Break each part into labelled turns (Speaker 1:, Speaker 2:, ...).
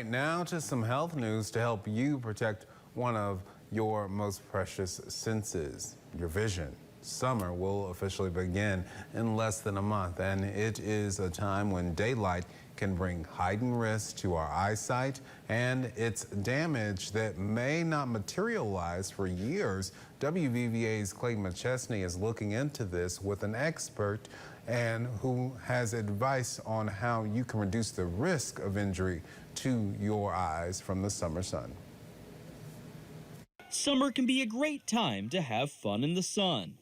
Speaker 1: right, now to some health news to help you protect one of your most precious senses, your vision. Summer will officially begin in less than a month, and it is a time when daylight can bring heightened risk to our eyesight, and it's damage that may not materialize for years. WVVA's Clayton McChesney is looking into this with an expert and who has advice on how you can reduce the risk of injury to your eyes from the summer sun.
Speaker 2: Summer can be a great time to have fun in the sun.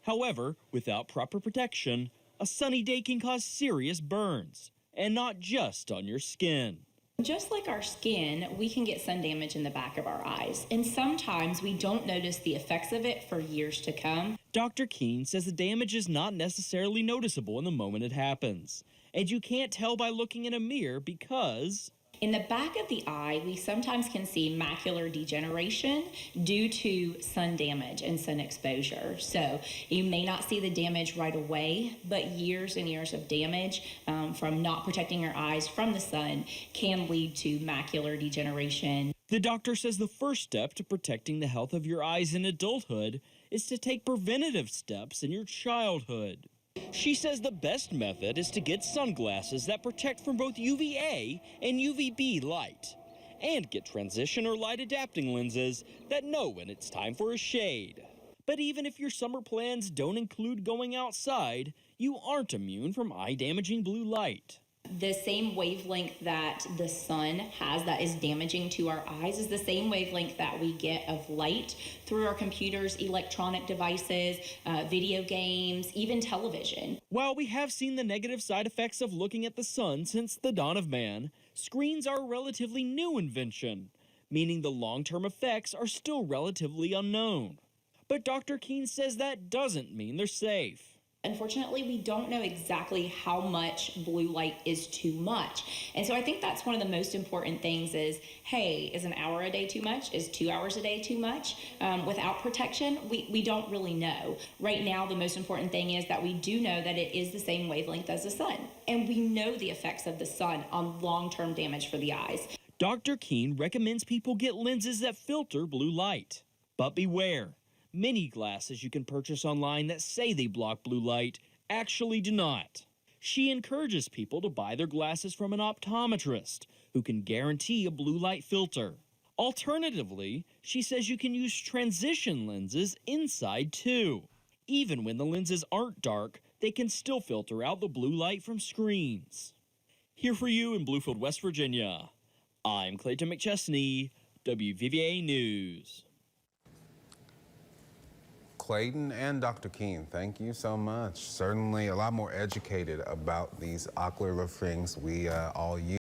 Speaker 2: However, without proper protection, a sunny day can cause serious burns, and not just on your skin.
Speaker 3: Just like our skin, we can get sun damage in the back of our eyes, and sometimes we don't notice the effects of it for years to come.
Speaker 2: Dr. Keene says the damage is not necessarily noticeable in the moment it happens, and you can't tell by looking in a mirror because
Speaker 3: in the back of the eye, we sometimes can see macular degeneration due to sun damage and sun exposure. So you may not see the damage right away, but years and years of damage from not protecting your eyes from the sun can lead to macular degeneration.
Speaker 2: The doctor says the first step to protecting the health of your eyes in adulthood is to take preventative steps in your childhood. She says the best method is to get sunglasses that protect from both UVA and UVB light, and get transition or light adapting lenses that know when it's time for a shade. But even if your summer plans don't include going outside, you aren't immune from eye-damaging blue light.
Speaker 3: The same wavelength that the sun has that is damaging to our eyes is the same wavelength that we get of light through our computers, electronic devices, video games, even television.
Speaker 2: While we have seen the negative side effects of looking at the sun since the dawn of man, screens are a relatively new invention, meaning the long-term effects are still relatively unknown. But Dr. Keene says that doesn't mean they're safe.
Speaker 3: Unfortunately, we don't know exactly how much blue light is too much. And so I think that's one of the most important things is, hey, is an hour a day too much? Is 2 hours a day too much? Without protection, we don't really know. Right now, the most important thing is that we do know that it is the same wavelength as the sun. And we know the effects of the sun on long-term damage for the eyes.
Speaker 2: Dr. Keene recommends people get lenses that filter blue light. But beware. Many glasses you can purchase online that say they block blue light actually do not. She encourages people to buy their glasses from an optometrist who can guarantee a blue light filter. Alternatively, she says you can use transition lenses inside too. Even when the lenses aren't dark, they can still filter out the blue light from screens. Here for you in Bluefield, West Virginia, I'm Clayton McChesney, WVVA News.
Speaker 1: Clayton and Dr. Keene, thank you so much. Certainly a lot more educated about these ocular things we all use.